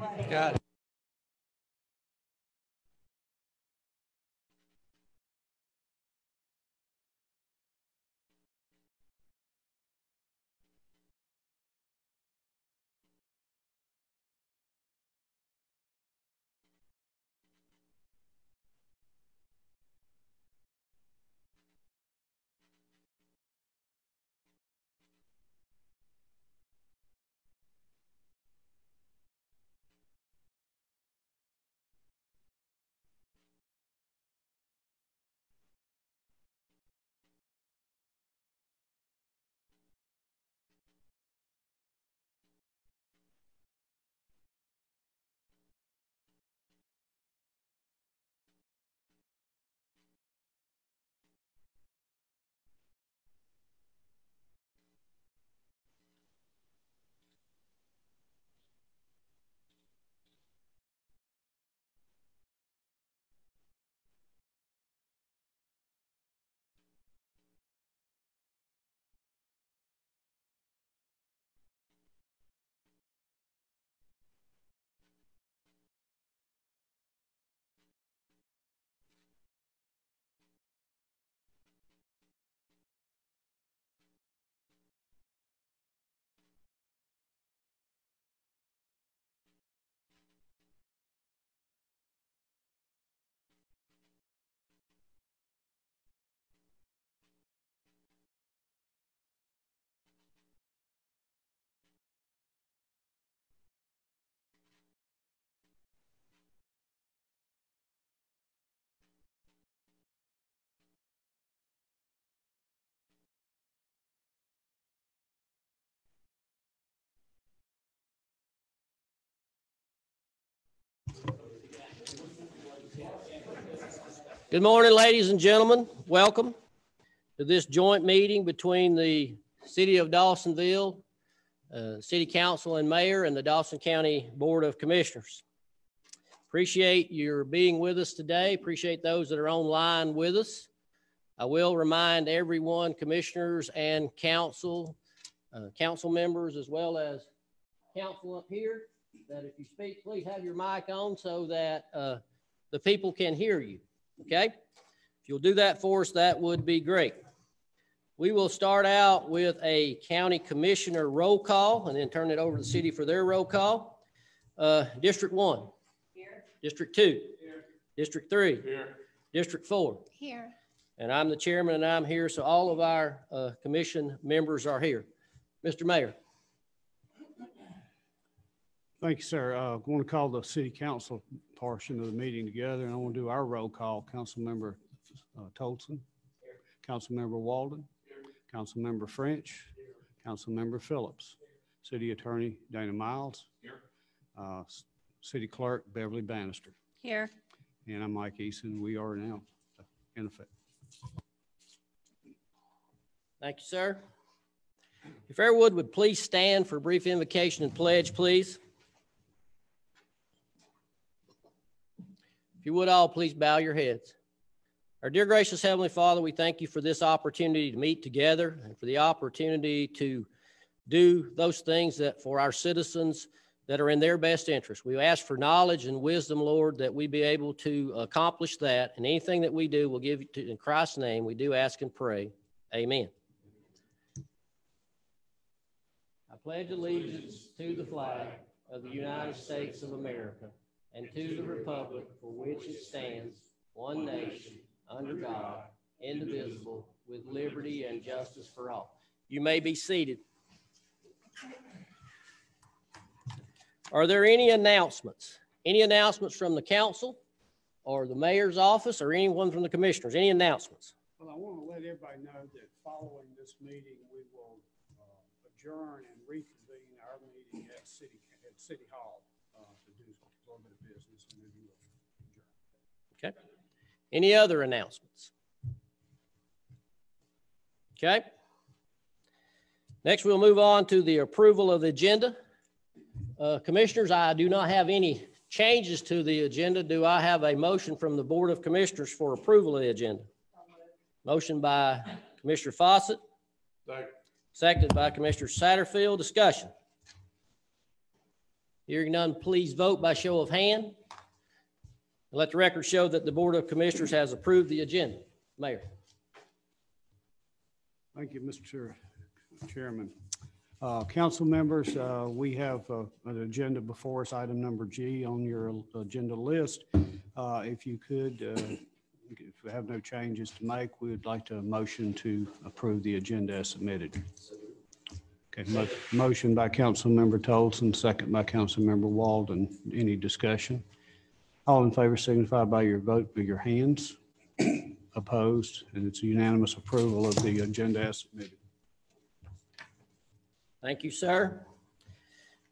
Got it. Good morning, ladies and gentlemen. Welcome to this joint meeting between the City of Dawsonville, City Council and Mayor, and the Dawson County Board of Commissioners. Appreciate your being with us today. Appreciate those that are online with us. I will remind everyone, commissioners and council members, as well as council up here, that if you speak, please have your mic on so that the people can hear you. Okay, if you'll do that for us, that would be great. We will start out with a county commissioner roll call and then turn it over to the city for their roll call. District 1. Here. District 2. Here. District 3. Here. District 4. Here. And I'm the chairman and I'm here, so all of our commission members are here. Mr. Mayor. Thank you, sir. I want to call the city council portion of the meeting together, and I want to do our roll call. Councilmember Tolson, Councilmember Walden, Councilmember French, Councilmember Phillips, City Attorney Dana Miles, City Clerk Beverly Bannister. Here. And I'm Mike Eason. We are now in effect. Thank you, sir. If everyone would please stand for a brief invocation and pledge, please. If you would all please bow your heads. Our dear gracious Heavenly Father, we thank you for this opportunity to meet together and for the opportunity to do those things that for our citizens that are in their best interest. We ask for knowledge and wisdom, Lord, that we be able to accomplish that. And anything that we do, we'll give you in Christ's name. We do ask and pray. Amen. I pledge allegiance to the flag of the United States of America and to the republic for which it stands, one nation, under God, indivisible, with liberty and justice for all. You may be seated. Are there any announcements? Any announcements from the council or the mayor's office or anyone from the commissioners? Any announcements? Well, I want to let everybody know that following this meeting, we will adjourn and reconvene our meeting at City Hall to do a little bit of business, and then we will adjourn. Okay. Any other announcements? Okay. Next, we'll move on to the approval of the agenda. Commissioners, I do not have any changes to the agenda. Do I have a motion from the Board of Commissioners for approval of the agenda? Motion by Commissioner Fawcett. Second. Seconded by Commissioner Satterfield. Discussion. Hearing none, please vote by show of hand. Let the record show that the Board of Commissioners has approved the agenda. Mayor. Thank you, Mr. Chairman. Council members, we have an agenda before us, item number G on your agenda list. If you could, if we have no changes to make, we would like to motion to approve the agenda as submitted. Okay, motion by Councilmember Tolson, second by Councilmember Walden. Any discussion? All in favor signify by your vote with your hands. Opposed, and it's a unanimous approval of the agenda as submitted. Thank you, sir.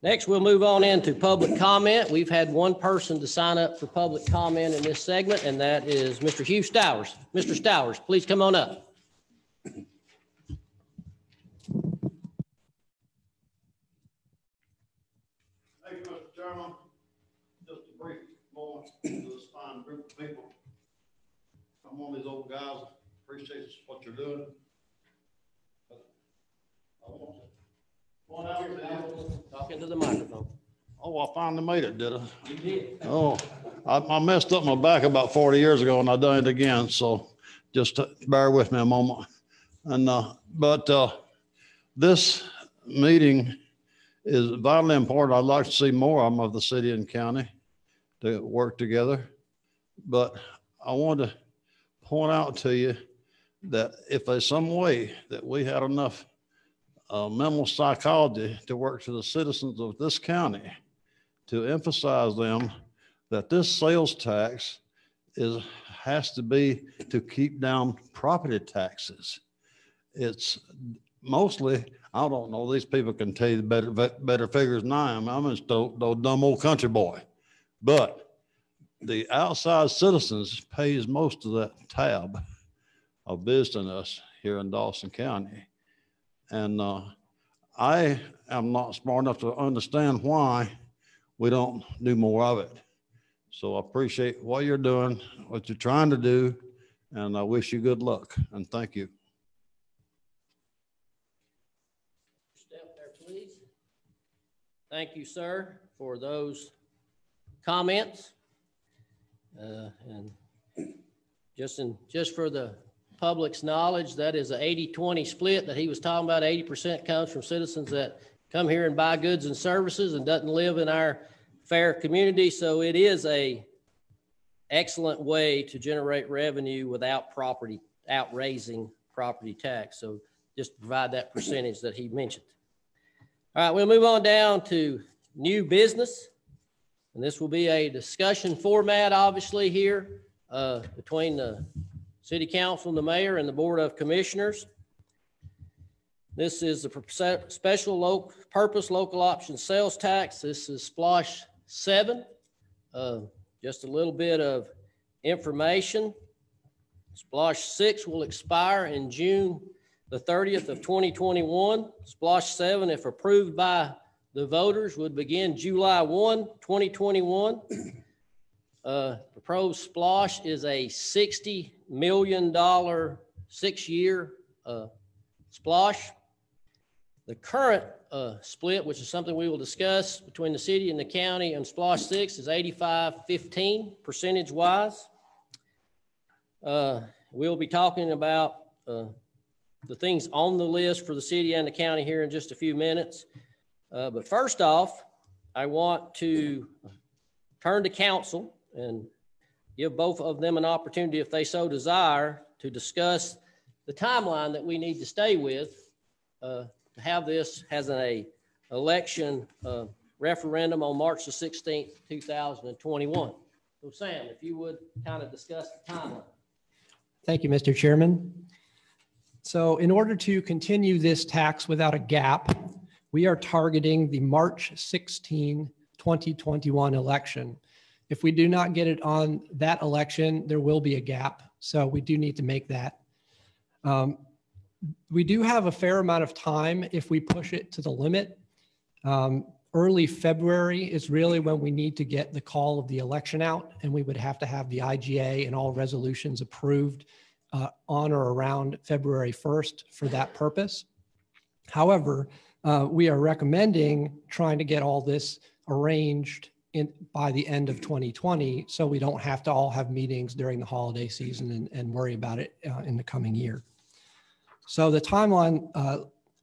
Next, we'll move on into public comment. We've had one person to sign up for public comment in this segment, and that is Mr. Hugh Stowers. Mr. Stowers, please come on up. Thank you, Mr. Chairman. Just a brief moment to this fine group of people. I'm one of these old guys. Appreciate what you're doing. I want to. Talk into the microphone. Oh, I finally made it, did I? You did. Oh, I messed up my back about 40 years ago and I done it again. So just bear with me a moment. And, this meeting is vitally important. I'd like to see more of the city and county to work together. But I want to point out to you that if there's some way that we had enough mental psychology to work to the citizens of this county to emphasize them that this sales tax has to be to keep down property taxes. It's mostly, I don't know, these people can tell you better figures than I am. I'm just a dumb old country boy. But the outside citizens pays most of that tab of business here in Dawson County. And I am not smart enough to understand why we don't do more of it. So I appreciate what you're doing, what you're trying to do, and I wish you good luck. And thank you. Step there, please. Thank you, sir, for those comments. And just for the public's knowledge, that is an 80-20 split that he was talking about. 80% comes from citizens that come here and buy goods and services and doesn't live in our fair community. So it is a excellent way to generate revenue without raising property tax. So just to provide that percentage that he mentioned. All right, we'll move on down to new business. And this will be a discussion format, obviously, here between the City Council and the Mayor and the Board of Commissioners. This is the special purpose local option sales tax. This is SPLOST 7. Just a little bit of information. SPLOST 6 will expire in June the 30th of 2021. SPLOST 7, if approved by the voters, would begin July 1, 2021. Proposed SPLOST is a $60 million 6-year SPLOST. The current split, which is something we will discuss between the city and the county and SPLOST 6, is 85-15 percentage-wise. We'll be talking about the things on the list for the city and the county here in just a few minutes. But first off, I want to turn to council and give both of them an opportunity, if they so desire, to discuss the timeline that we need to stay with to have this as an election referendum on March the 16th, 2021. So Sam, if you would kind of discuss the timeline. Thank you, Mr. Chairman. So in order to continue this tax without a gap, we are targeting the March 16, 2021 election. If we do not get it on that election, there will be a gap. So we do need to make that. We do have a fair amount of time if we push it to the limit. Early February is really when we need to get the call of the election out, and we would have to have the IGA and all resolutions approved on or around February 1st for that purpose. However, we are recommending trying to get all this, arranged by the end of 2020, so we don't have to all have meetings during the holiday season and worry about it in the coming year. So the timeline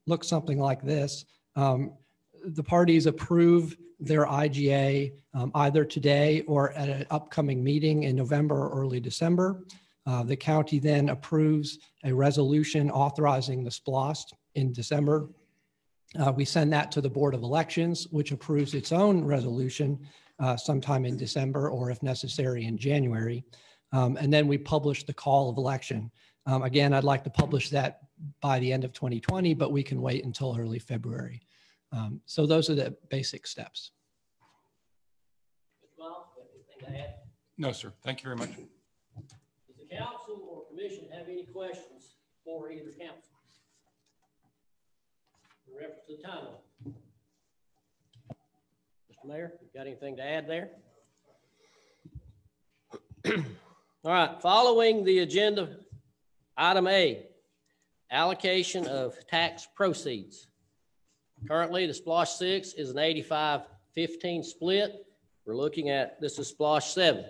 looks something like this. The parties approve their IGA either today or at an upcoming meeting in November or early December. The county then approves a resolution authorizing the SPLOST in December. We send that to the Board of Elections, which approves its own resolution sometime in December or if necessary in January. And then we publish the call of election. Again, I'd like to publish that by the end of 2020, but we can wait until early February. So those are the basic steps. Mr. Miles, anything to add? No, sir. Thank you very much. Does the council or commission have any questions for either council? In reference to the timeline. Mr. Mayor, you got anything to add there? All right, following the agenda, item A, allocation of tax proceeds. Currently, the SPLOST 6 is an 85-15 split. We're looking at, this is SPLOST 7.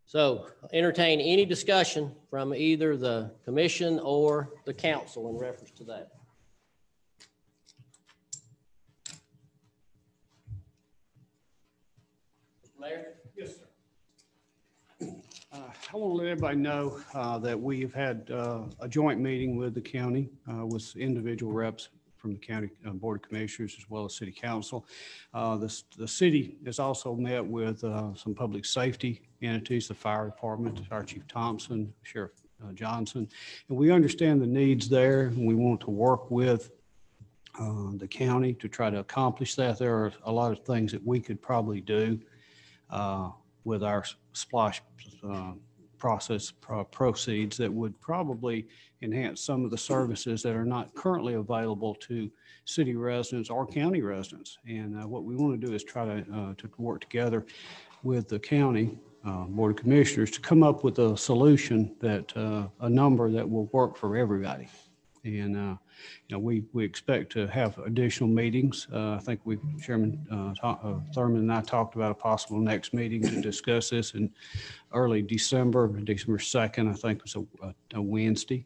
So entertain any discussion from either the commission or the council in reference to that. Mr. Mayor? Yes, sir. I want to let everybody know that we've had a joint meeting with the county with individual reps from the county board of commissioners as well as city council. The city has also met with some public safety entities, the fire department, Fire Chief Thompson, Sheriff Johnson, and we understand the needs there, and we want to work with the county to try to accomplish that. There are a lot of things that we could probably do with our SPLOST process proceeds that would probably enhance some of the services that are not currently available to city residents or county residents. And what we want to do is try to work together with the county board of commissioners to come up with a solution that a number that will work for everybody. And we expect to have additional meetings. I think Chairman Thurman and I talked about a possible next meeting to discuss this in early December 2nd, I think was a Wednesday.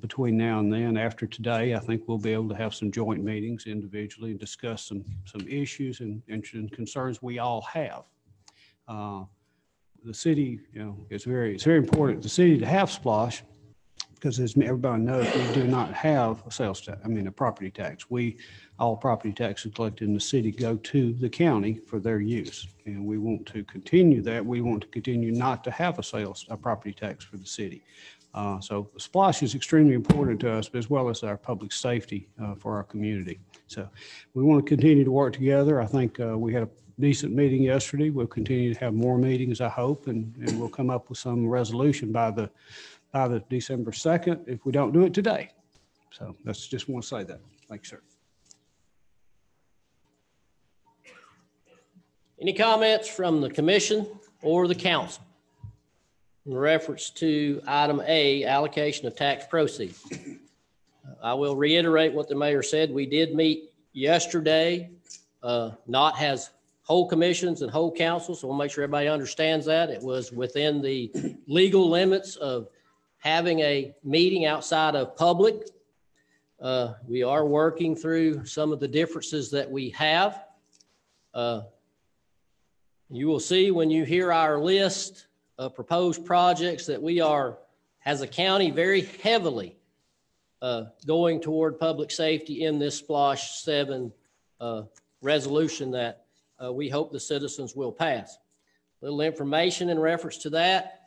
Between now and then, after today, I think we'll be able to have some joint meetings individually and discuss some issues and concerns we all have. The city, it's very important the city to have SPLOST, because as everybody knows, we do not have a sales tax, a property tax. All property taxes collected in the city go to the county for their use. And we want to continue that. We want to continue not to have a property tax for the city. So the SPLOST is extremely important to us, as well as our public safety for our community. So we want to continue to work together. I think we had a decent meeting yesterday. We'll continue to have more meetings, I hope, and we'll come up with some resolution by the December 2nd if we don't do it today. So that's just want to say that. Thank you, sir. Any comments from the commission or the council in reference to item A, allocation of tax proceeds? I will reiterate what the mayor said. We did meet yesterday, not as whole commissions and whole councils, so we'll make sure everybody understands that. It was within the legal limits of having a meeting outside of public. We are working through some of the differences that we have. You will see when you hear our list of proposed projects that we are, as a county, very heavily going toward public safety in this SPLOST 7 resolution that we hope the citizens will pass. Little information in reference to that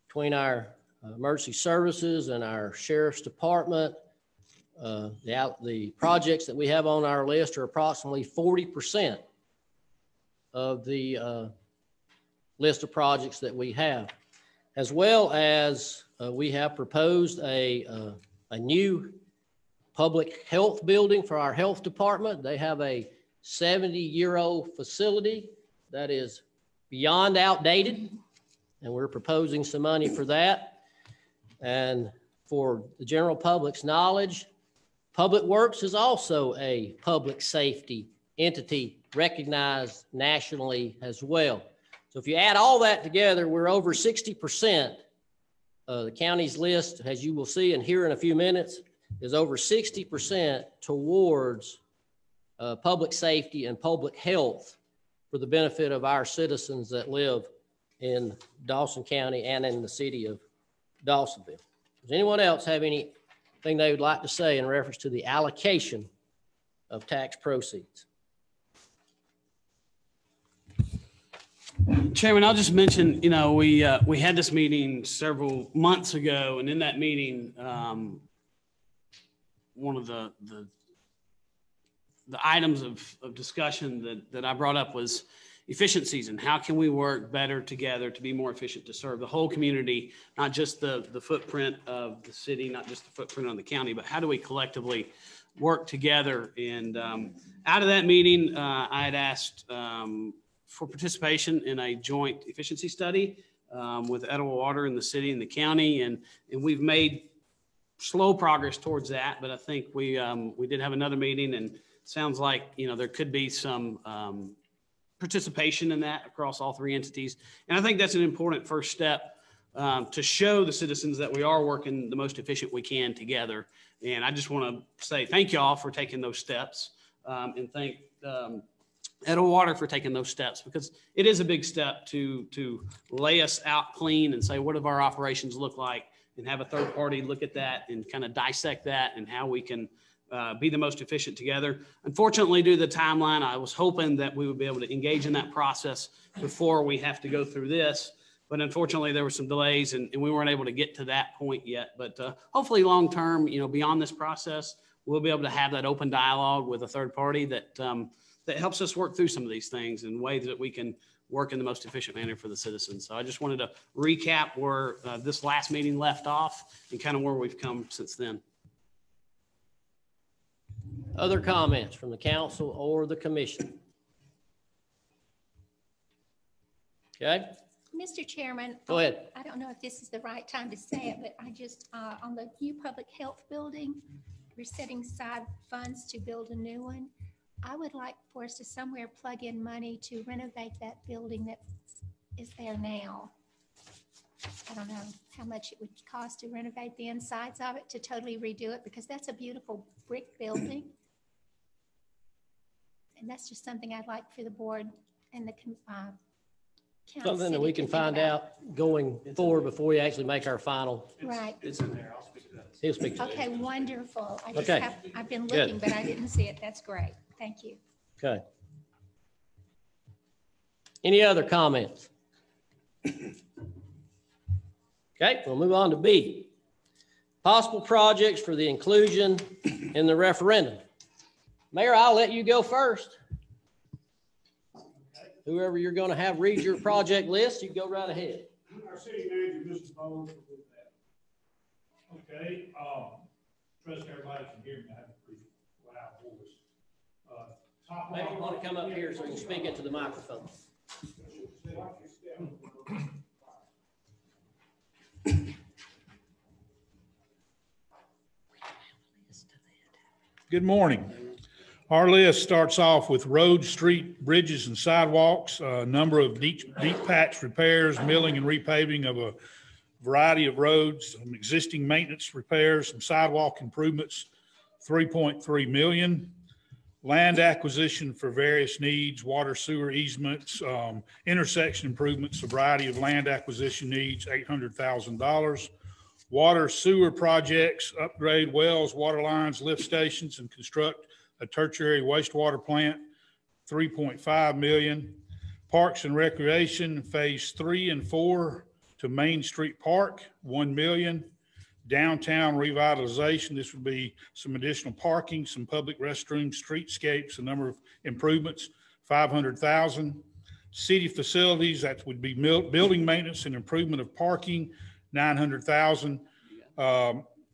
between our emergency services and our sheriff's department. The projects that we have on our list are approximately 40% of the list of projects that we have, as well as we have proposed a new public health building for our health department. They have a 70-year-old facility that is beyond outdated, and we're proposing some money for that. And for the general public's knowledge, Public Works is also a public safety entity recognized nationally as well. So if you add all that together, we're over 60%. The county's list, as you will see and hear in a few minutes, is over 60% towards public safety and public health for the benefit of our citizens that live in Dawson County and in the city of Dawsonville. Does anyone else have anything they would like to say in reference to the allocation of tax proceeds? Chairman, I'll just mention, you know, we had this meeting several months ago, and in that meeting, one of the items of discussion that I brought up was efficiencies and how can we work better together to be more efficient to serve the whole community, not just the footprint of the city, not just the footprint of the county, but how do we collectively work together? And out of that meeting, I had asked for participation in a joint efficiency study with Etowah Water in the city and the county, and we've made slow progress towards that. But I think we did have another meeting, and it sounds like, you know, there could be some participation in that across all three entities. And I think that's an important first step to show the citizens that we are working the most efficient we can together. And I just want to say thank y'all for taking those steps, and thank Etowah Water for taking those steps, because it is a big step to lay us out clean and say, what do our operations look like, and have a third party look at that and kind of dissect that and how we can be the most efficient together. Unfortunately, due to the timeline, I was hoping that we would be able to engage in that process before we have to go through this. But unfortunately, there were some delays and we weren't able to get to that point yet. But hopefully long term, you know, beyond this process, we'll be able to have that open dialogue with a third party that that helps us work through some of these things in ways that we can work in the most efficient manner for the citizens. So I just wanted to recap where this last meeting left off and kind of where we've come since then. Other comments from the council or the commission? Okay, Mr. Chairman. go ahead. I don't know if this is the right time to say it, but I just, on the new public health building, we're setting aside funds to build a new one. I would like for us to somewhere plug in money to renovate that building that is there now. I don't know how much it would cost to renovate the insides of it, to totally redo it, because that's a beautiful brick building. And that's just something I'd like for the board and the Something that we can find out going forward before we actually make our final. Right. It's in there. I'll speak to that. He'll speak to it. Okay, wonderful. I just Okay. I've been Good. looking, but I didn't see it. That's great. Thank you. Okay. Any other comments? Okay, we'll move on to B. Possible projects for the inclusion in the referendum. Mayor, I'll let you go first. Whoever you're going to have read your project list, you go right ahead. Our city manager, Mr. Bowles, will do that. Okay, trust everybody can hear me. I have a pretty loud voice. Maybe you want to come up here so you can speak into the microphone. Good morning. Our list starts off with roads, street, bridges, and sidewalks, a number of deep patch repairs, milling and repaving of a variety of roads, some existing maintenance repairs, some sidewalk improvements, 3.3 million. Land acquisition for various needs, water, sewer easements, intersection improvements, a variety of land acquisition needs, $800,000. Water sewer projects, upgrade wells, water lines, lift stations, and construct a tertiary wastewater plant, 3.5 million. Parks and recreation, phase 3 and 4 to Main Street Park, 1 million. Downtown revitalization, this would be some additional parking, some public restrooms, streetscapes, a number of improvements, 500,000. City facilities, that would be building maintenance and improvement of parking, 900,000.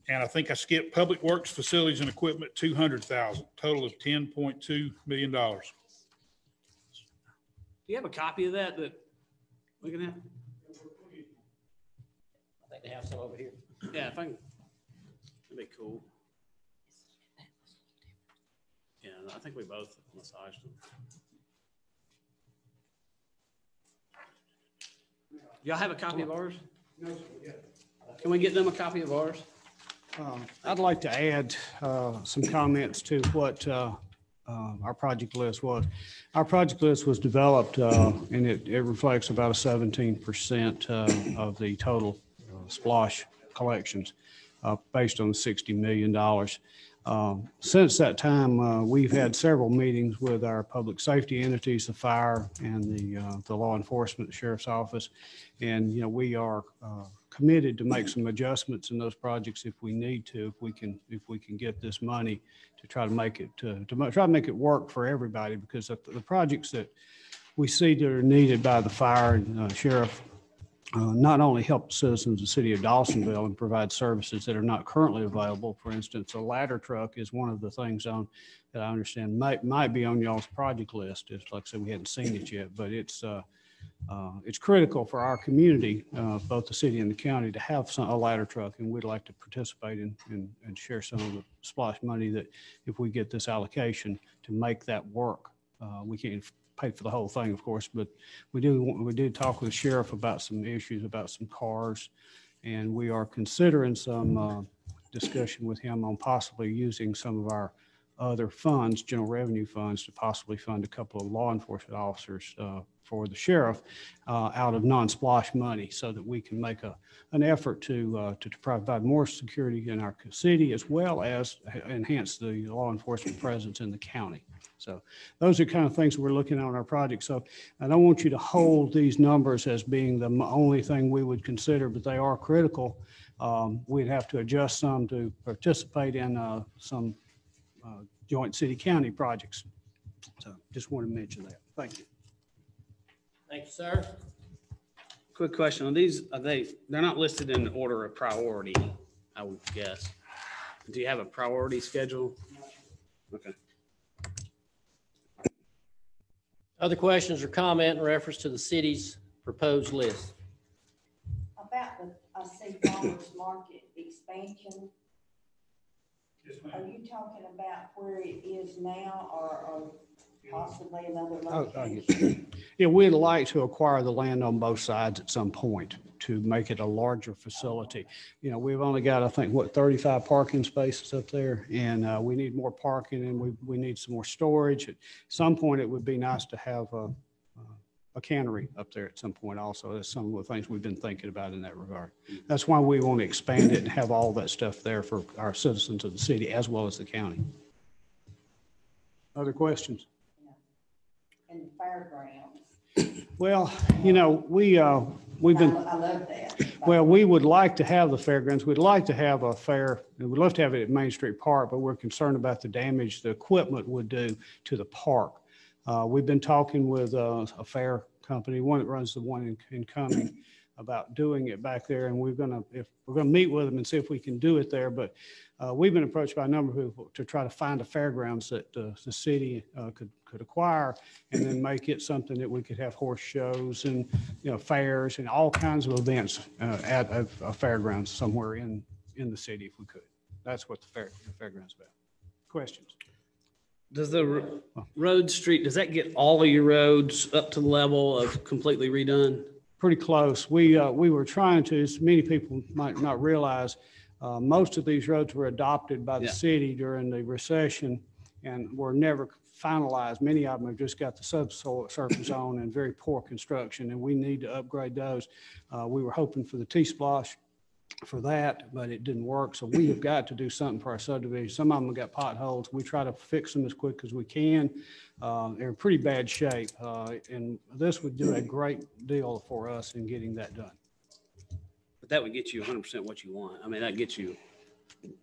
And I think I skipped public works facilities and equipment, 200,000, total of $10.2 million. Do you have a copy of that we can have? I think they have some over here. Yeah, if I can, that'd be cool. Yeah, I think we both massaged them. Y'all have a copy of ours? Can we get them a copy of ours? I'd like to add some comments to what our project list was. Our project list was developed and it reflects about a 17% of the total SPLOST collections based on $60 million. Since that time, we've had several meetings with our public safety entities, the fire and the law enforcement, the sheriff's office. And, we are committed to make some adjustments in those projects if we need to, if we can get this money to try to make it, try to make it work for everybody, because the projects that we see that are needed by the fire and sheriff not only help the citizens of the city of Dawsonville and provide services that are not currently available. For instance, a ladder truck is one of the things that I understand might be on y'all's project list. It's like I said, we hadn't seen it yet, but it's critical for our community, both the city and the county, to have a ladder truck, and we'd like to participate and share some of the SPLOST money that if we get this allocation to make that work. We can't pay for the whole thing, of course, but we did talk with the sheriff about some issues about some cars, and we are considering some discussion with him on possibly using some of our other funds, general revenue funds, to possibly fund a couple of law enforcement officers for the sheriff out of non-SPLOST money, so that we can make an effort to provide more security in our city, as well as enhance the law enforcement presence in the county. So those are kind of things we're looking at on our project. So I don't want you to hold these numbers as being the only thing we would consider, but they are critical. We'd have to adjust some to participate in some joint city-county projects. So just want to mention that. Thank you. Thank you, sir. Quick question on these. They're not listed in order of priority, I would guess. Do you have a priority schedule? Okay. Other questions or comment in reference to the city's proposed list? About the St. Farmers Market expansion. Are you talking about where it is now, or possibly another location? Yeah, we'd like to acquire the land on both sides at some point to make it a larger facility. We've only got, I think, 35 parking spaces up there, and we need more parking, and we need some more storage. At some point, it would be nice to have a cannery up there at some point also. That's some of the things we've been thinking about in that regard. That's why we want to expand it and have all that stuff there for our citizens of the city as well as the county. Other questions? And the fairgrounds. Well, we've been. I love that. Well, we would like to have the fairgrounds. We'd like to have a fair, we'd love to have it at Main Street Park, but we're concerned about the damage the equipment would do to the park. We've been talking with a fair company, one that runs the one in Cumming, about doing it back there, and we're gonna meet with them and see if we can do it there. But we've been approached by a number of people to try to find a fairgrounds that the city could acquire, and then make it something that we could have horse shows and fairs and all kinds of events at a fairgrounds somewhere in the city if we could. That's what the fairgrounds about. Questions? Does the road street, does that get all of your roads up to the level of completely redone? Pretty close. We were trying to, as many people might not realize, most of these roads were adopted by the city during the recession and were never finalized. Many of them have just got the subsurface on and very poor construction, and we need to upgrade those. We were hoping for the T-Splosh for that, but it didn't work. So we have got to do something for our subdivision. Some of them got potholes. We try to fix them as quick as we can. They're in pretty bad shape, and this would do a great deal for us in getting that done. But that would get you 100% what you want. I mean, that gets you,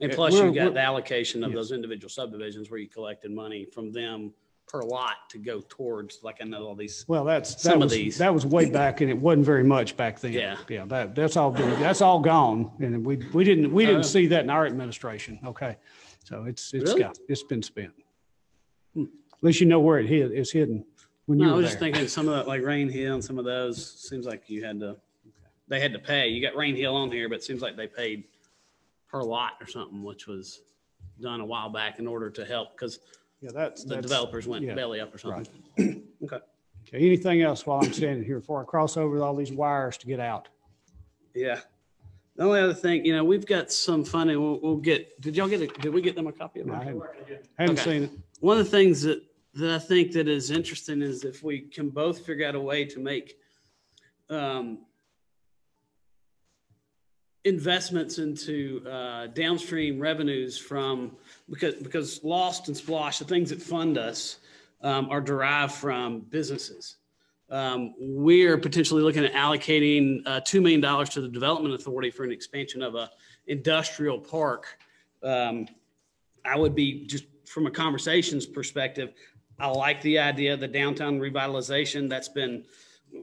and plus you got the allocation of those individual subdivisions where you collected money from them per lot to go towards, like I know all these. Well, that was way back, and it wasn't very much back then. Yeah. That's all gone, and we didn't see that in our administration. Okay, so it's been spent. At least you know where it's hidden. When I was just thinking some of that, like Rain Hill and some of those, seems like they had to pay. You got Rain Hill on here, but it seems like they paid per lot or something, which was done a while back in order to help, because Yeah, that's. The developers went yeah, belly up or something. right. Okay. Okay, anything else while I'm standing here before I cross over all these wires to get out? Yeah. The only other thing, we've got some funding. We'll get, did we get them a copy of No, I it? haven't Okay. seen it. One of the things that I think that is interesting is if we can both figure out a way to make investments into downstream revenues from, because Lost and Splosh, the things that fund us, are derived from businesses. We're potentially looking at allocating $2 million to the Development Authority for an expansion of a industrial park. I would be, just from a conversations perspective, I like the idea of the downtown revitalization.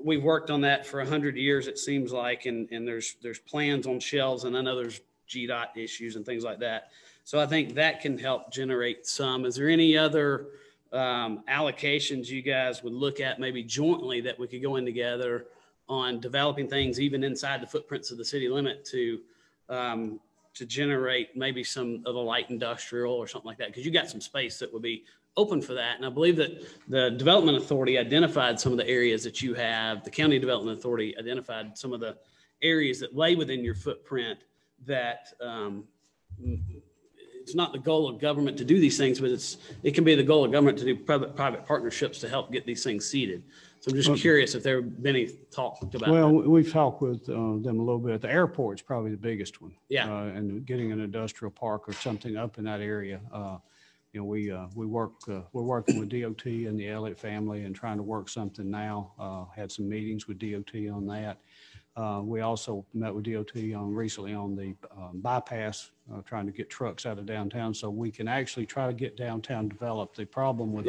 We've worked on that for 100 years, it seems like, and there's plans on shelves, and I know there's GDOT issues and things like that. So I think that can help generate some. Is there any other allocations you guys would look at maybe jointly that we could go in together on developing things even inside the footprints of the city limit to generate maybe some of a light industrial or something like that? Because you got some space that would be open for that. And I believe that the Development Authority identified some of the areas that you have. The County Development Authority identified some of the areas that lay within your footprint that it's not the goal of government to do these things, but it can be the goal of government to do private partnerships to help get these things seeded. So I'm just curious if there have been any talk about Well, that. we've talked with them a little bit. The airport's probably the biggest one. Yeah. And getting an industrial park or something up in that area. We're working with DOT and the Elliott family and trying to work something now. Had some meetings with DOT on that. We also met with DOT recently on the bypass, trying to get trucks out of downtown so we can actually try to get downtown developed. The problem with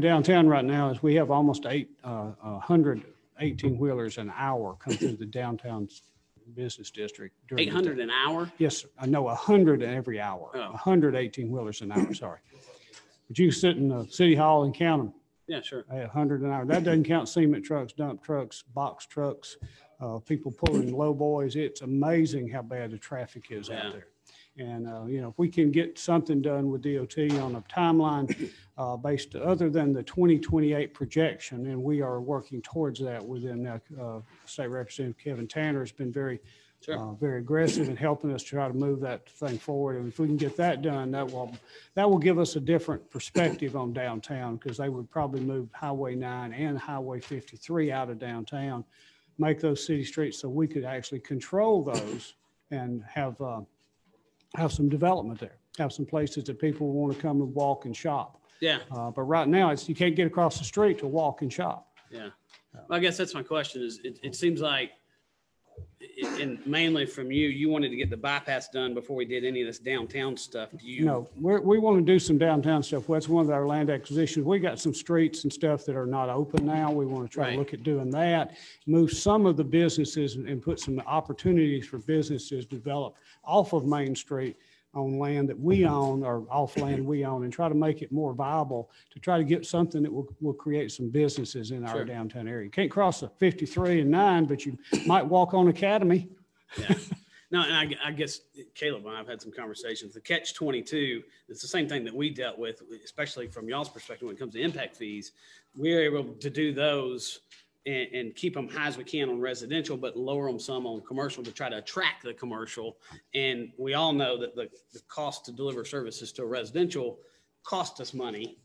downtown right now is we have almost 800 18-wheelers an hour come through the downtown business district. 800 an hour? Yes, sir. I know 100 every hour, 100 18-wheelers an hour, sorry. But you can sit in the city hall and count them. Yeah, sure. 100 an hour. That doesn't count cement trucks, dump trucks, box trucks, people pulling low boys. It's amazing how bad the traffic is out there. And, if we can get something done with DOT on a timeline based other than the 2028 projection, and we are working towards that with them. State Representative Kevin Tanner has been very aggressive in helping us try to move that thing forward. And if we can get that done, that will give us a different perspective on downtown, because they would probably move Highway 9 and Highway 53 out of downtown, make those city streets so we could actually control those and have some development there, have some places that people want to come and walk and shop. Yeah. But right now, you can't get across the street to walk and shop. Yeah. Well, I guess that's my question is it seems like, and mainly from you wanted to get the bypass done before we did any of this downtown stuff. No, we want to do some downtown stuff. That's one of our land acquisitions. We got some streets and stuff that are not open now. We want to try to look at doing that, move some of the businesses and put some opportunities for businesses to develop off of Main Street on land that we own or off land we own, and try to make it more viable to try to get something that will create some businesses in our downtown area. You can't cross the 53 and 9, but you might walk on Academy. Yeah. No, and I guess Caleb and I have had some conversations. The catch-22, it's the same thing that we dealt with, especially from y'all's perspective when it comes to impact fees. We're able to do those and keep them high as we can on residential, but lower them some on commercial to try to attract the commercial. And we all know that the cost to deliver services to a residential cost us money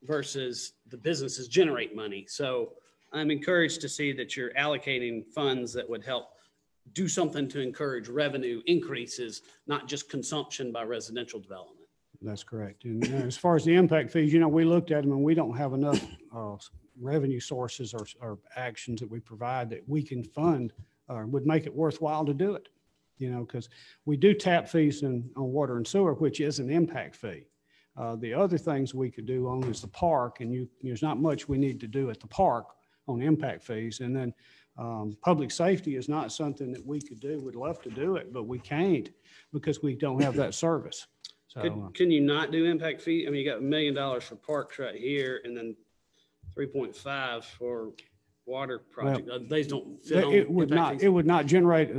versus the businesses generate money. So I'm encouraged to see that you're allocating funds that would help do something to encourage revenue increases, not just consumption by residential development. That's correct. And as far as the impact fees, we looked at them and we don't have enough revenue sources or actions that we provide that we can fund or would make it worthwhile to do it. Because we do tap fees on water and sewer, which is an impact fee. The other things we could do on is the park, and there's not much we need to do at the park on impact fees. And then public safety is not something that we could do. We'd love to do it, but we can't because we don't have that service. So can you not do impact fee? I mean, you got $1 million for parks right here, and then 3.5 for water project. These don't fit on. It wouldn't generate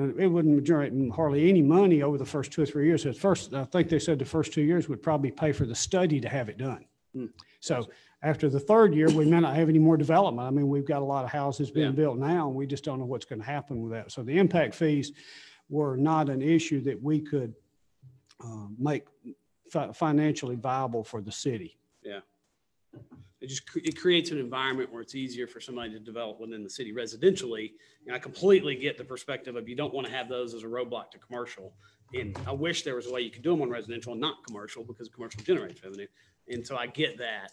hardly any money over the first 2 or 3 years. At first, I think they said the first 2 years would probably pay for the study to have it done. So after the third year, we may not have any more development. I mean, we've got a lot of houses being Yeah. built now, and we just don't know what's going to happen with that. So the impact fees were not an issue that we could make financially viable for the city. Yeah. It creates an environment where it's easier for somebody to develop within the city residentially. And I completely get the perspective of you don't want to have those as a roadblock to commercial. And I wish there was a way you could do them on residential and not commercial, because commercial generates revenue. And so I get that.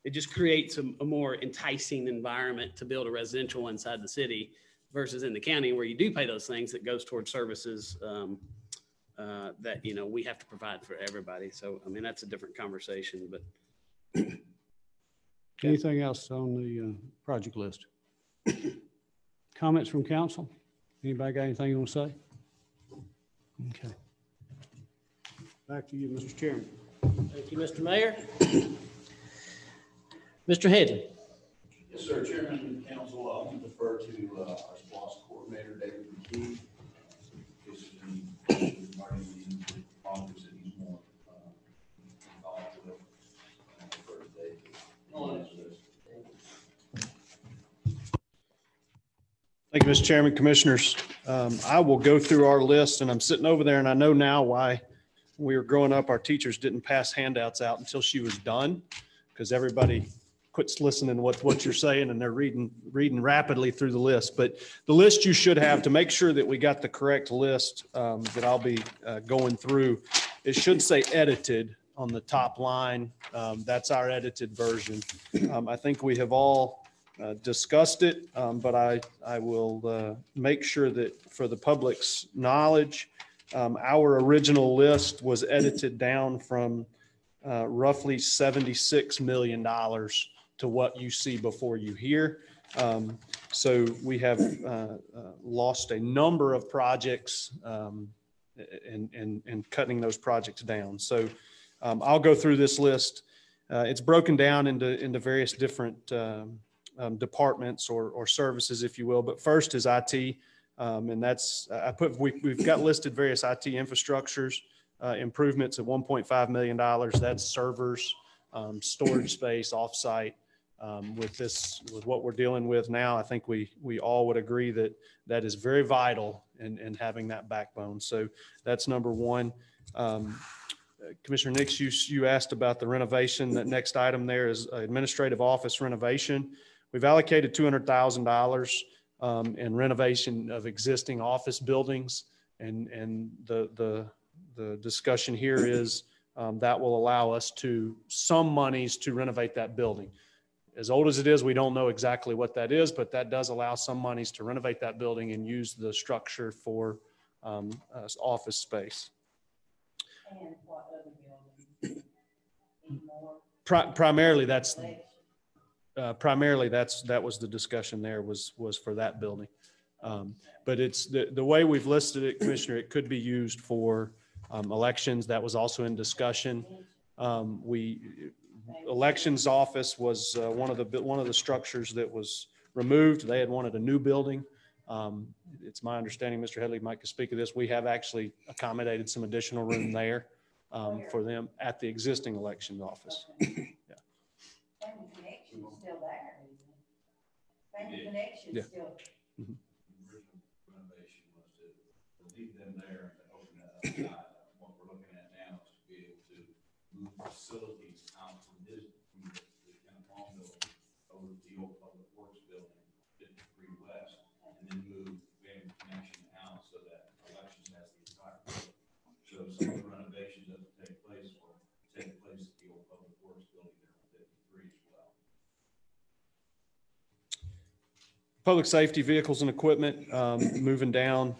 It just creates a more enticing environment to build a residential inside the city versus in the county, where you do pay those things that goes towards services that, you know, we have to provide for everybody. So, I mean, that's a different conversation, but Anything else on the project list? Comments from council? Anybody got anything you want to say? Okay. Back to you, Mr. Chairman. Thank you, Mr. Mayor. Mr. Headley. Yes, sir. Chairman and council, I'll defer to our SPLOST coordinator, David McKee. This is the regarding the problems that he's more involved with. Thank you, Mr. Chairman, Commissioners. I will go through our list, and I'm sitting over there, and I know now why when we were growing up, our teachers didn't pass handouts out until she was done, because everybody quits listening to what you're saying, and they're reading rapidly through the list. But the list you should have, to make sure that we got the correct list that I'll be going through, it should say edited on the top line. That's our edited version. I think we have all discussed it, but I will make sure that for the public's knowledge, our original list was edited down from roughly $76 million to what you see before you here. So we have lost a number of projects and cutting those projects down. So I'll go through this list. It's broken down into various different departments or services, if you will. But first is IT, and that's we've got listed various IT infrastructures improvements at $1.5 million. That's servers, storage space, offsite. With what we're dealing with now, I think we all would agree that is very vital in having that backbone. So that's number one. Commissioner Nix, you asked about the renovation. That next item there is administrative office renovation. We've allocated $200,000 in renovation of existing office buildings, and the discussion here is that will allow us some monies to renovate that building. As old as it is, we don't know exactly what that is, but that does allow some monies to renovate that building and use the structure for office space. And what other buildings? Any more? Primarily, that was the discussion there was for that building. But it's the way we've listed it, Commissioner, it could be used for elections. That was also in discussion. Elections office was one of the structures that was removed. They had wanted a new building. It's my understanding, Mr. Headley might speak of this, we have actually accommodated some additional room there for them at the existing election office. Yeah. Family Connection is still there, isn't it? Family Connection is still. The original renovation was to leave them there and open that up. What we're looking at now is to be able to move facilities out from the kind of long building over to the old public works building, 53 West, and then move Family Connection out so that elections has the entire building. So some of the renovations that will take place at the old public works building there on 53 as well. Public safety vehicles and equipment, moving down.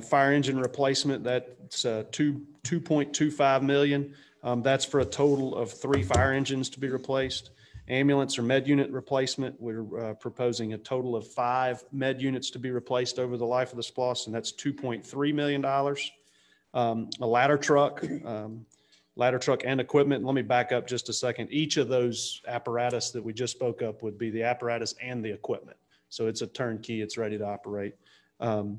Fire engine replacement, that's $2.25 million. That's for a total of 3 fire engines to be replaced. Ambulance or med unit replacement, we're proposing a total of 5 med units to be replaced over the life of the SPLOST, and that's $2.3 million. A ladder truck and equipment. Let me back up just a second. Each of those apparatus that we just spoke up would be the apparatus and the equipment. So it's a turnkey, it's ready to operate. The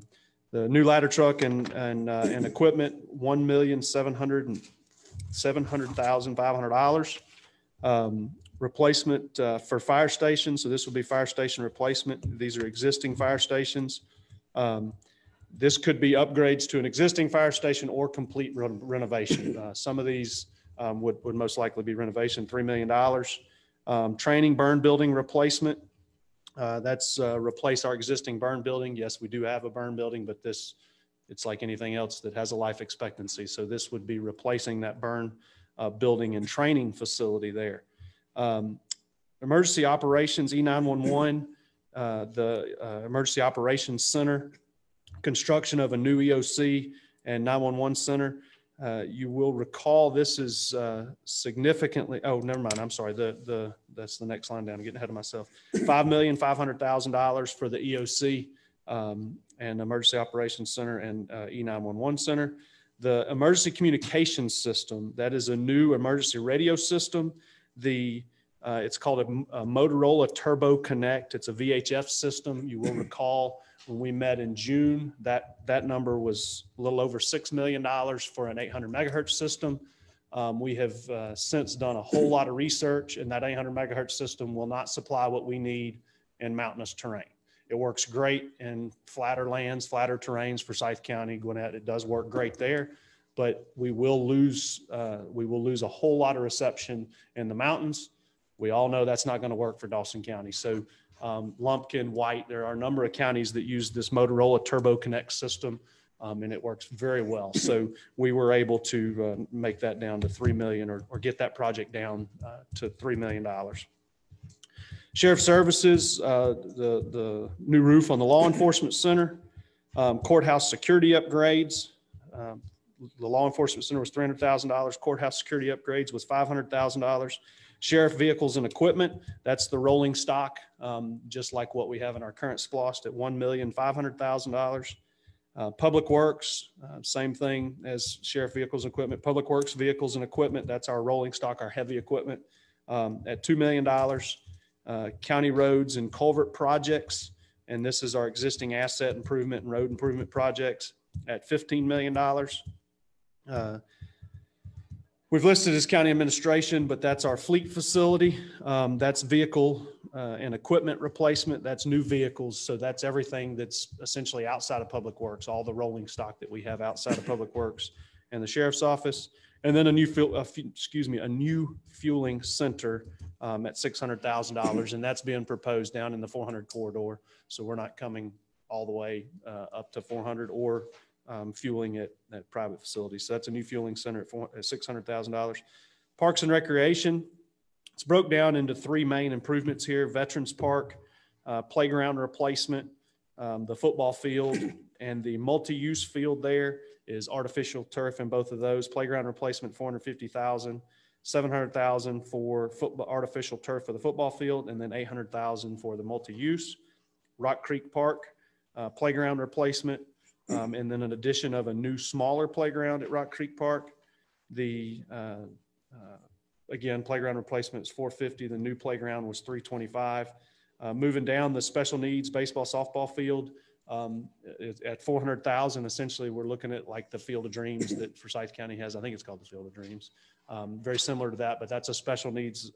new ladder truck and equipment, $1,700,500. Replacement for fire stations. So this will be fire station replacement. These are existing fire stations. This could be upgrades to an existing fire station or complete renovation. Some of these would most likely be renovation, $3 million. Training burn building replacement. That's replace our existing burn building. Yes, we do have a burn building, but it's like anything else that has a life expectancy. So this would be replacing that burn building and training facility there. Emergency operations, E911, the Emergency Operations Center, construction of a new EOC and 911 center. You will recall this is significantly, oh, never mind. I'm sorry. That's the next line down. I'm getting ahead of myself. $5,500,000 for the EOC and Emergency Operations Center and E911 Center. The emergency communications system, that is a new emergency radio system. It's called a Motorola Turbo Connect. It's a VHF system. You will recall when we met in June, that number was a little over $6 million for an 800 megahertz system. We have since done a whole lot of research, and that 800 megahertz system will not supply what we need in mountainous terrain. It works great in flatter lands, flatter terrains for Forsyth County, Gwinnett. It does work great there, but we will lose a whole lot of reception in the mountains. We all know that's not going to work for Dawson County. So Lumpkin, White, there are a number of counties that use this Motorola Turbo Connect system, and it works very well. So we were able to make that down to $3 million or get that project down to $3 million. Sheriff Services, the new roof on the Law Enforcement Center, courthouse security upgrades. The Law Enforcement Center was $300,000. Courthouse security upgrades was $500,000. Sheriff vehicles and equipment, that's the rolling stock, just like what we have in our current SPLOST at $1,500,000. Public Works, same thing as Sheriff vehicles and equipment. Public Works vehicles and equipment, that's our rolling stock, our heavy equipment at $2 million. County roads and culvert projects, and this is our existing asset improvement and road improvement projects at $15 million. We've listed as county administration, but that's our fleet facility. That's vehicle and equipment replacement. That's new vehicles. So that's everything that's essentially outside of Public Works, all the rolling stock that we have outside of Public Works and the Sheriff's Office. And then a new fueling center at $600,000, and that's being proposed down in the 400 corridor. So we're not coming all the way up to 400 or fueling at private facilities. So that's a new fueling center at $600,000. Parks and Recreation, it's broke down into three main improvements here: Veterans Park, playground replacement, the football field, and the multi-use field there is artificial turf in both of those. Playground replacement, $450,000, $700,000 for artificial turf for the football field, and then $800,000 for the multi-use. Rock Creek Park, playground replacement, and then an addition of a new smaller playground at Rock Creek Park. Again, playground replacement is $450,000. The new playground was $325,000. Moving down, the special needs baseball, softball field at $400,000. Essentially, we're looking at like the Field of Dreams that Forsyth County has. I think it's called the Field of Dreams. Very similar to that, but that's a special needs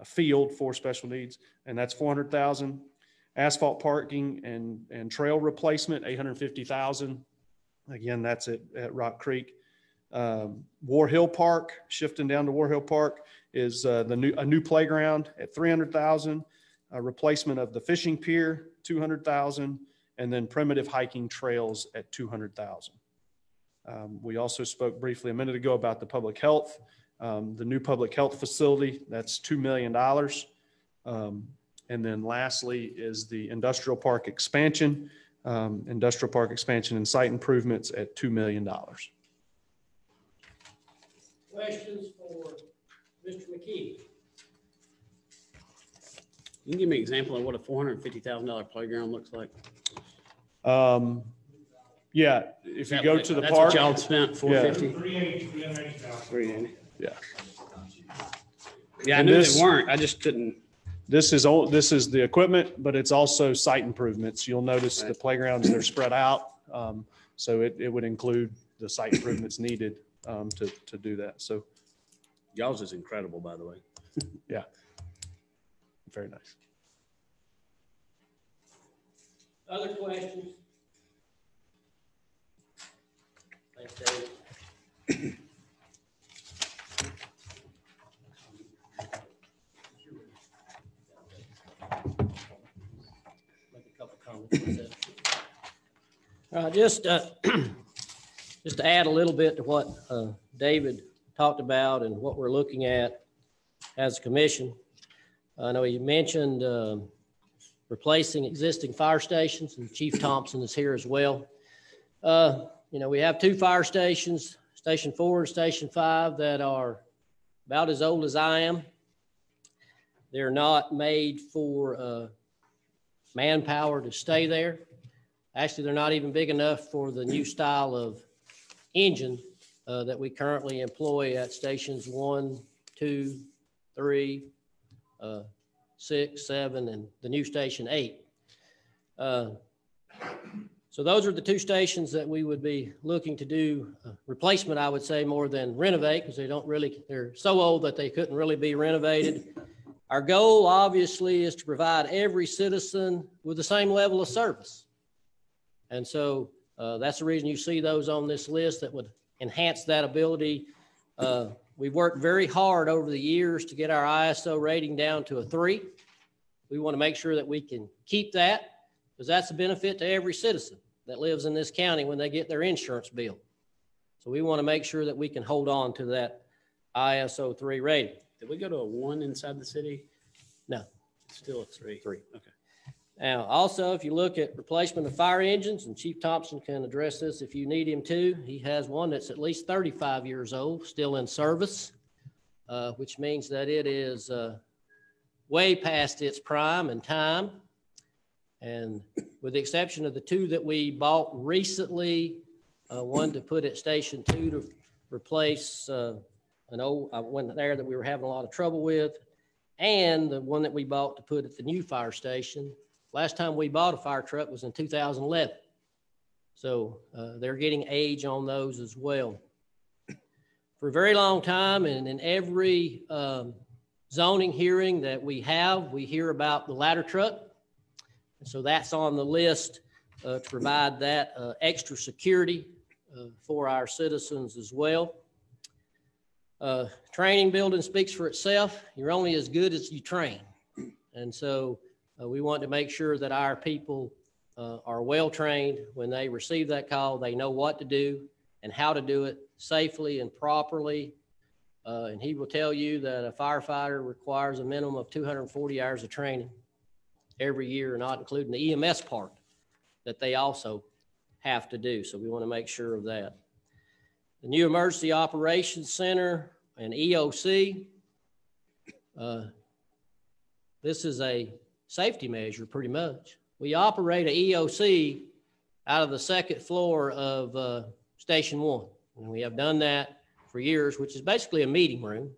field for special needs, and that's $400,000. Asphalt parking and trail replacement, $850,000. Again, that's at Rock Creek. War Hill Park, shifting down to War Hill Park, is a new playground at $300,000. Replacement of the fishing pier, $200,000, and then primitive hiking trails at $200,000. We also spoke briefly a minute ago about the public health. The new public health facility, that's $2 million. And then lastly is the industrial park expansion, and site improvements at $2 million. Questions for Mr. McKee? You can give me an example of what a $450,000 playground looks like. Yeah, if you go to the park. That's what y'all spent, $450,000? $380,000. Yeah. Yeah, I knew they weren't. I just couldn't. This is the equipment, but it's also site improvements. You'll notice the playgrounds, they're spread out. So it would include the site improvements needed to do that. So Y'all's is incredible, by the way. Yeah. Very nice. Other questions? Thanks, Dave. Make a couple comments. Just to add a little bit to what David talked about and what we're looking at as a commission. I know you mentioned replacing existing fire stations, and Chief Thompson is here as well. You know, we have 2 fire stations, Station 4 and Station 5, that are about as old as I am. They're not made for manpower to stay there. Actually, they're not even big enough for the new style of engine that we currently employ at stations 1, 2, 3, 6, 7, and the new station 8. So those are the 2 stations that we would be looking to do replacement, I would say, more than renovate, because they're so old that they couldn't really be renovated. Our goal, obviously, is to provide every citizen with the same level of service. And so that's the reason you see those on this list that would enhance that ability. We've worked very hard over the years to get our ISO rating down to a 3. We want to make sure that we can keep that, because that's a benefit to every citizen that lives in this county when they get their insurance bill. So we want to make sure that we can hold on to that ISO 3 rating. Did we go to a 1 inside the city? No. It's still a 3. 3. Okay. Now, also, if you look at replacement of fire engines, and Chief Thompson can address this if you need him to, he has one that's at least 35 years old, still in service, which means that it is way past its prime and time. And with the exception of the 2 that we bought recently, one to put at Station 2 to replace an old one there that we were having a lot of trouble with, and the one that we bought to put at the new fire station. Last time we bought a fire truck was in 2011. So they're getting age on those as well. For a very long time, and in every zoning hearing that we have, we hear about the ladder truck. And so that's on the list to provide that extra security for our citizens as well. Training building speaks for itself. You're only as good as you train. And so we want to make sure that our people are well trained when they receive that call. They know what to do and how to do it safely and properly. And he will tell you that a firefighter requires a minimum of 240 hours of training every year, not including the EMS part that they also have to do. So we want to make sure of that. The new Emergency Operations Center and EOC, this is a safety measure pretty much. We operate an EOC out of the 2nd floor of Station 1. And we have done that for years, which is basically a meeting room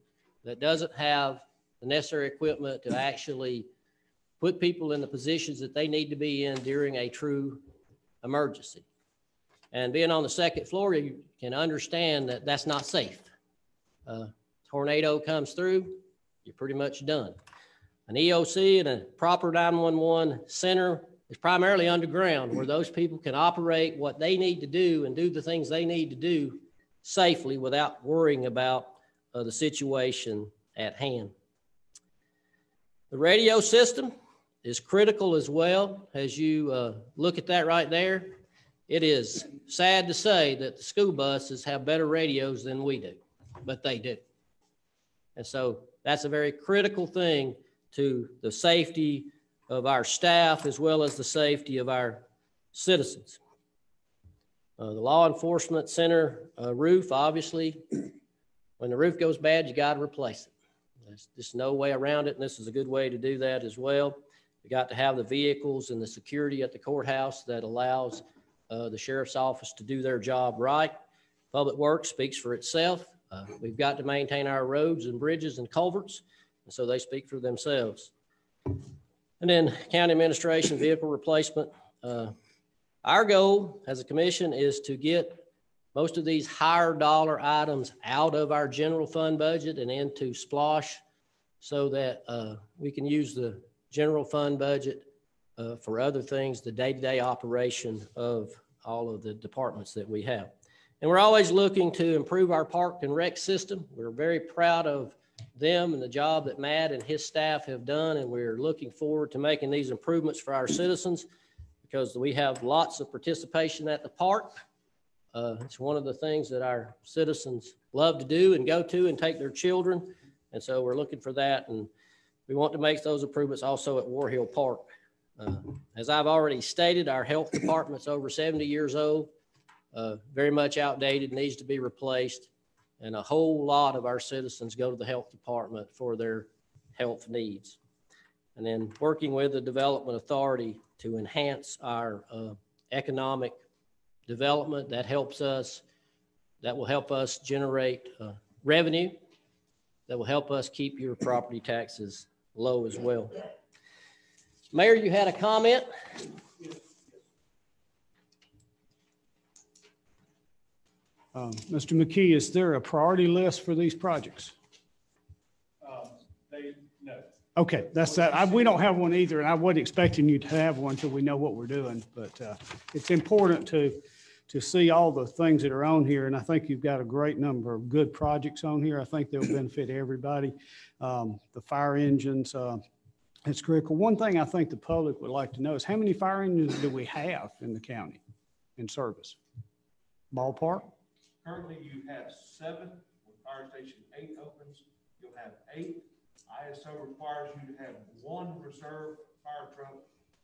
that doesn't have the necessary equipment to actually put people in the positions that they need to be in during a true emergency. And being on the 2nd floor, you can understand that that's not safe. Tornado comes through, you're pretty much done. An EOC and a proper 911 center is primarily underground, where those people can operate what they need to do and do the things they need to do safely without worrying about the situation at hand. The radio system is critical as well. As you look at that right there, it is sad to say that the school buses have better radios than we do, but they do. And so that's a very critical thing to the safety of our staff as well as the safety of our citizens. The law enforcement center roof, obviously, when the roof goes bad, you got to replace it. There's just no way around it, and this is a good way to do that as well. We got to have the vehicles and the security at the courthouse that allows the sheriff's office to do their job right. Public Works speaks for itself. We've got to maintain our roads and bridges and culverts, and so they speak for themselves. And then county administration, vehicle replacement. Our goal as a commission is to get most of these higher dollar items out of our general fund budget and into SPLOSH so that we can use the general fund budget for other things, the day-to-day operation of all of the departments that we have. And we're always looking to improve our park and rec system. We're very proud of them and the job that Matt and his staff have done, and we're looking forward to making these improvements for our citizens because we have lots of participation at the park. It's one of the things that our citizens love to do and go to and take their children, and so we're looking for that, and we want to make those improvements also at War Hill Park. As I've already stated, our health department's over 70 years old, very much outdated, needs to be replaced. And a whole lot of our citizens go to the health department for their health needs. And then working with the Development Authority to enhance our economic development, that will help us generate revenue, that will help us keep your property taxes low as well. Mayor, you had a comment? Mr. McKee, is there a priority list for these projects? No. Okay, that's that. We don't have one either, and I wasn't expecting you to have one until we know what we're doing. But it's important to see all the things that are on here, and I think you've got a great number of good projects on here. I think they'll benefit everybody. The fire engines, it's critical. One thing I think the public would like to know is how many fire engines do we have in the county in service? Ballpark? Currently, you have 7. When Fire Station 8 opens, you'll have 8. ISO requires you to have 1 reserve fire truck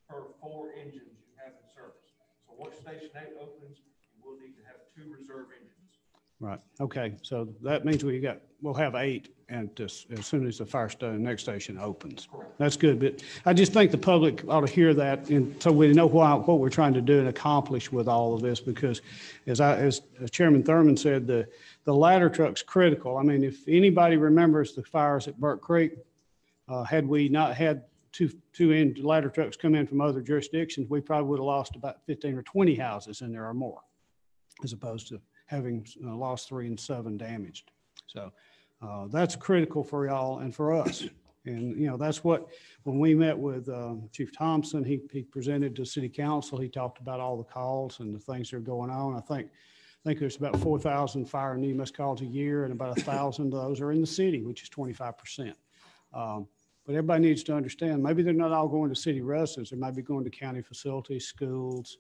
per 4 engines you have in service. So once Station 8 opens, you will need to have 2 reserve engines. Right. Okay. So that means we'll have 8 and as soon as the next station opens. Correct. That's good. But I just think the public ought to hear that, and so we know what we're trying to do and accomplish with all of this. Because as Chairman Thurman said, the ladder truck's critical. I mean, if anybody remembers the fires at Burke Creek, had we not had two ladder trucks come in from other jurisdictions, we probably would have lost about 15 or 20 houses in there or more, as opposed to having lost 3 and 7 damaged. So that's critical for y'all and for us. And, you know, that's what, when we met with Chief Thompson, he presented to City Council. He talked about all the calls and the things that are going on. I think there's about 4,000 fire and EMS calls a year, and about 1,000 of those are in the city, which is 25%. But everybody needs to understand, maybe they're not all going to city residents. They might be going to county facilities, schools,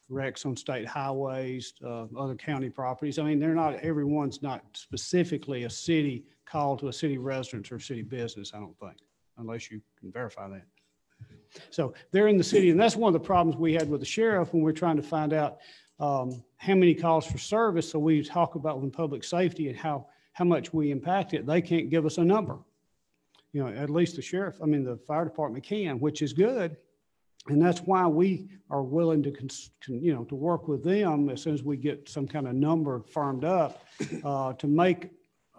wrecks on state highways, other county properties. I mean, everyone's not specifically a city call to a city residence or city business, I don't think, unless you can verify that. So they're in the city, and that's one of the problems we had with the sheriff when we're trying to find out how many calls for service. So we talk about when public safety and how much we impact it. They can't give us a number. You know, at least the fire department can, which is good. And that's why we are willing to work with them as soon as we get some kind of number firmed up to make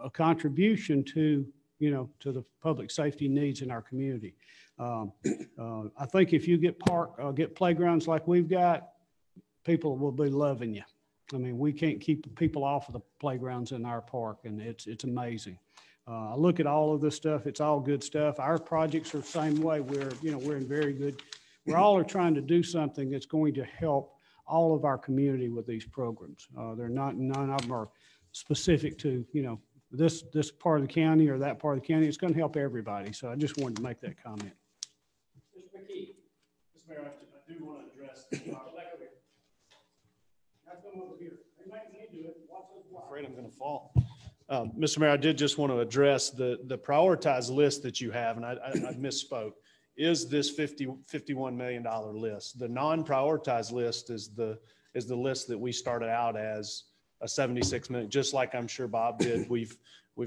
a contribution to the public safety needs in our community. I think if you get playgrounds like we've got, people will be loving you. I mean, we can't keep people off of the playgrounds in our park, and it's amazing. I look at all of this stuff. It's all good stuff. Our projects are the same way. We're in very good. We're all trying to do something that's going to help all of our community with these programs. None of them are specific to, this part of the county or that part of the county. It's going to help everybody. So I just wanted to make that comment. Mr. McKee. Mr. Mayor, I do want to address the I'm afraid I'm going to fall. Mr. Mayor, I did just want to address the prioritized list that you have, and I misspoke. Is this $51 million list? The non-prioritized list is the list that we started out as a 76 million, just like I'm sure Bob did. We've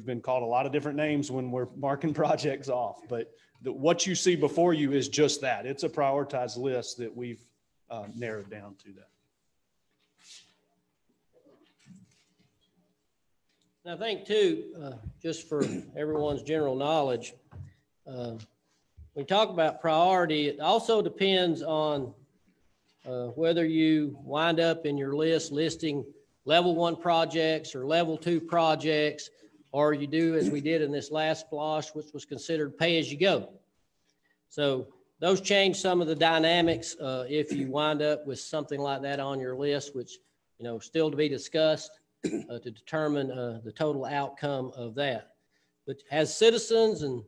been called a lot of different names when we're marking projects off, but what you see before you is just that. It's a prioritized list that we've narrowed down to that. I think too, just for everyone's general knowledge, when we talk about priority, it also depends on whether you wind up in your list listing level 1 projects or level 2 projects, or you do as we did in this last splosh, which was considered pay as you go. So those change some of the dynamics if you wind up with something like that on your list, which, you know, still to be discussed to determine the total outcome of that. But as citizens and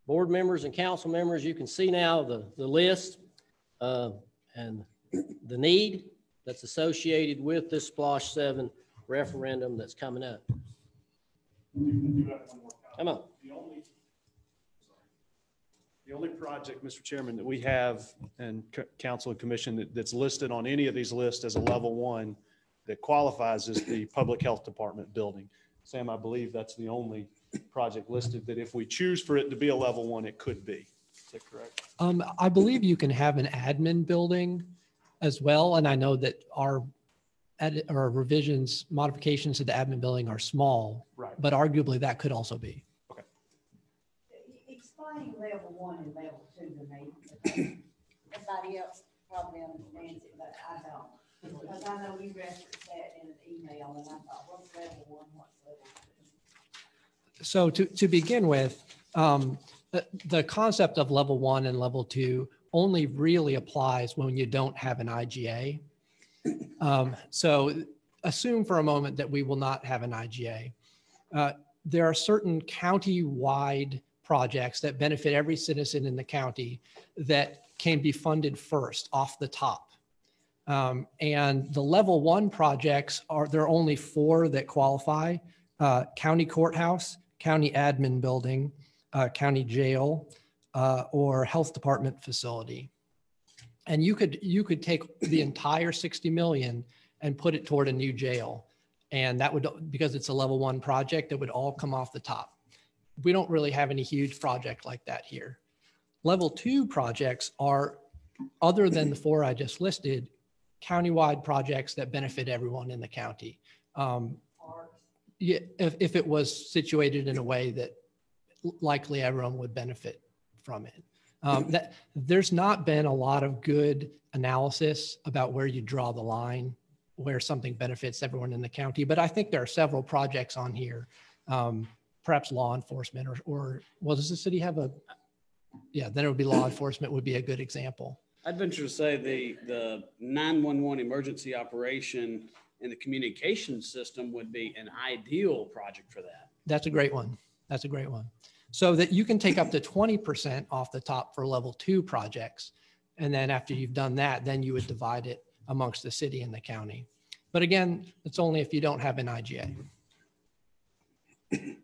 board members and council members, you can see now the list and the need that's associated with this Splosh 7 referendum that's coming up. Come on. The only project, Mr. Chairman, that we have and council and commission that's listed on any of these lists as a level 1 that qualifies is the public health department building. Sam, I believe that's the only project listed that if we choose for it to be a level 1, it could be. Is that correct? I believe you can have an admin building as well. And I know that our revisions, modifications to the admin building are small, Right. but arguably that could also be. Explain level 1 and level 2 to me. Everybody else probably understands it, but I don't. Because I know you referenced that in an email, and I thought, what's level 1, what's level 2? So to begin with, the concept of level 1 and level 2 only really applies when you don't have an IGA. So assume for a moment that we will not have an IGA. There are certain county-wide projects that benefit every citizen in the county that can be funded first off the top. And the level 1 projects there are only 4 that qualify: county courthouse, county admin building, county jail, or health department facility. And you could take the entire 60 million and put it toward a new jail. And that would, because it's a level 1 project, it would all come off the top. We don't really have any huge project like that here. Level 2 projects are, other than the 4 I just listed, countywide projects that benefit everyone in the county. Yeah, if it was situated in a way that likely everyone would benefit from it. There's not been a lot of good analysis about where you draw the line, where something benefits everyone in the county. But I think there are several projects on here, perhaps law enforcement or well, does the city have a, yeah, then it would be law enforcement would be a good example. I'd venture to say the 911 emergency operation and the communication system would be an ideal project for that. That's a great one. That's a great one. So that you can take up to 20% off the top for level 2 projects. And then after you've done that, then you would divide it amongst the city and the county. But again, it's only if you don't have an IGA. Thank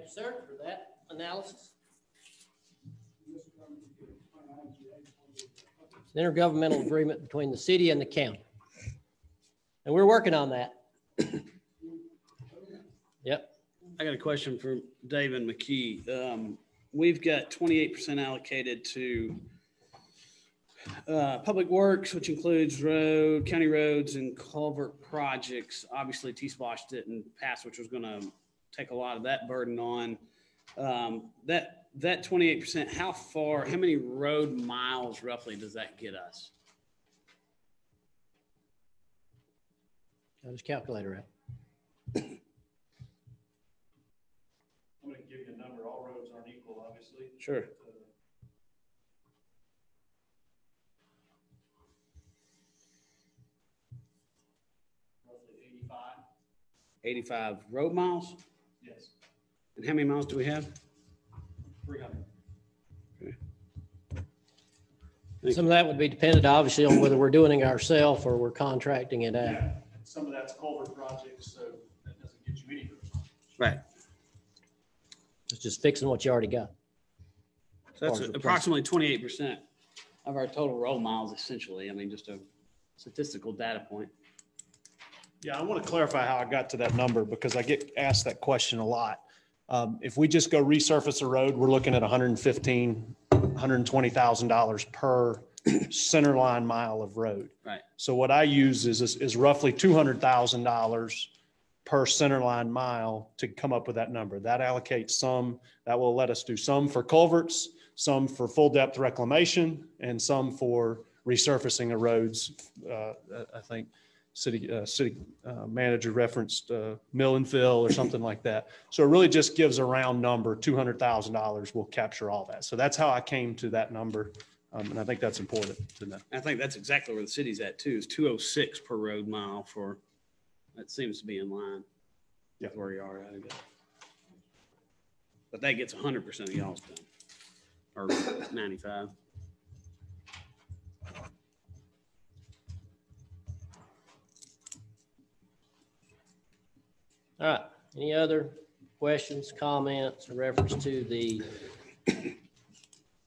you, sir, for that analysis. It's an intergovernmental agreement between the city and the county. And we're working on that. Yep. I got a question for David McKee. We've got 28% allocated to public works, which includes county roads and culvert projects. Obviously, T-Splosh didn't pass, which was going to take a lot of that burden on. That 28%, how many road miles roughly does that get us? Got his calculator out. I'm going to give you a number. All roads aren't equal, obviously. Sure. Roughly 85. 85 road miles? Yes. And how many miles do we have? 300. Some of that would be dependent, obviously, on whether we're doing it ourselves or we're contracting it out. Yeah. And some of that's culvert projects, so that doesn't get you any road miles. Right. It's just fixing what you already got. So that's approximately 28% of our total road miles, essentially. I mean, just a statistical data point. Yeah, I want to clarify how I got to that number because I get asked that question a lot. If we just go resurface a road, we're looking at $120,000 per center line mile of road. Right. So what I use is roughly $200,000 per center line mile to come up with that number. That allocates some, that will let us do some for culverts, some for full depth reclamation, and some for resurfacing of roads. I think city manager referenced mill and fill or something like that. So it really just gives a round number, $200,000 will capture all that. So that's how I came to that number. And I think that's important to know. I think that's exactly where the city's at too, is 206 per road mile for, that seems to be in line. Yeah. With where you are at. I guess. But that gets 100% of y'all's done, or 95. All right, any other questions, comments in reference to the